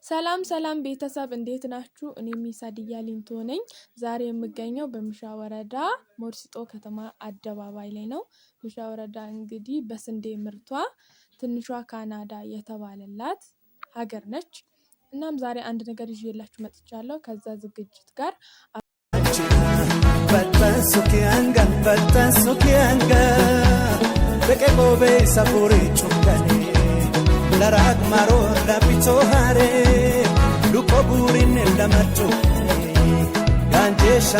ሰላም ሰላም ቤተሰብ እንዴት ናችሁ? እኔ ሚሳድያ ሊንቶ ነኝ። ዛሬ የምገኘው በምሻ ወረዳ ሞርሲጦ ከተማ አደባባይ ላይ ነው። ምሻ ወረዳ እንግዲህ በስንዴ ምርቷ ትንሿ ካናዳ የተባለላት ሀገር ነች። እናም ዛሬ አንድ ነገር ይዤላችሁ መጥቻለሁ። ከዛ ዝግጅት ጋር በቀቆቤ ሰቡሪ ጩከኔ ለራግ ማሮ ለቢቶ ሃሬ ዱቆ ቡሪን ለመጩ ጋንጄሻ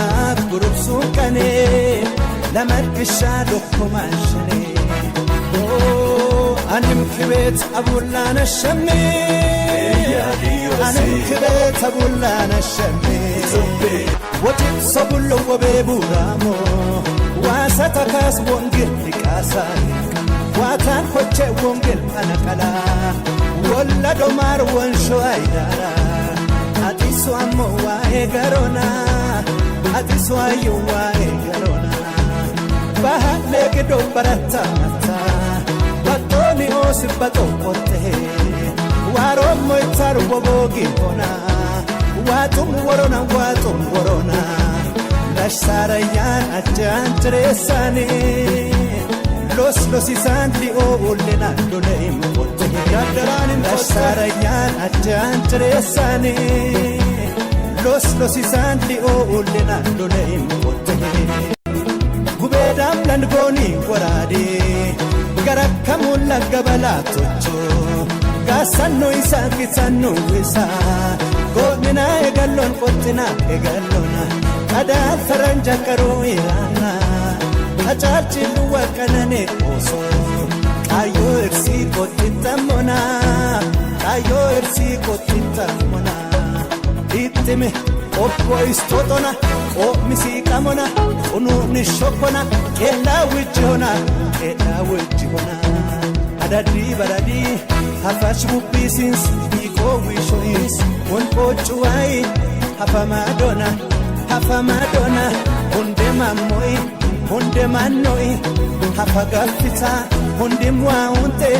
ጉሩብሱ ቀኔ ለመድግሻ ዶኩማሽኔ አንም ክቤት አቡላ ነሸሜ አንም ክቤት አቡላ ነሸሜ ወጢት ሰቡሎ ወቤ ቡራሞ ዋሰተካስ ወንጌል ሊቃሳይ ዋታን ኮቼ ወንጌል አነቀላ ወለዶ ማር ወንሾ አይዳራ አጢሱ አሞ ዋኤ ገሮና አጢሱ አዩ ዋኤ ገሮና ባህሌ ግዶ በረታ መታ በጦኒ ኦስበጦ ቆቴ ዋሮሞ ይታር ወቦጊ ሆና ዋጡም ወሮና ለሽሳረያን አጃን ትሬሳኔ los isan li ollena doleim qotte yadaranin lasharayan ajan tresane los isan li ollena doleim qotte gubedam lan goni warade garakamun lagabala tocho gasanno isa kitsanno isa gonina egallon qottina egallona ada faranja karo irana achachi luwa kanane oso kayo ersi kotitamona itime oppo istotona o misikamona unu nishokona kela wijona adadi baradi hafash bubisins iko wishois won pochuai hafamadona unde mamoi hunde manoi hafagafita hunde mwaunte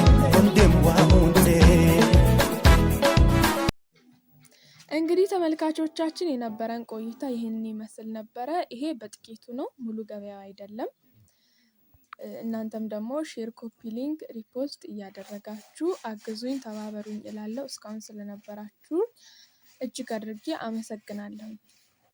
እንግዲህ ተመልካቾቻችን የነበረን ቆይታ ይሄን ይመስል ነበረ። ይሄ በጥቂቱ ነው፣ ሙሉ ገበያው አይደለም። እናንተም ደግሞ ሼር፣ ኮፒ ሊንክ፣ ሪፖስት እያደረጋችሁ አግዙኝ፣ ተባበሩኝ እላለሁ። እስካሁን ስለነበራችሁ እጅግ አድርጌ አመሰግናለሁ።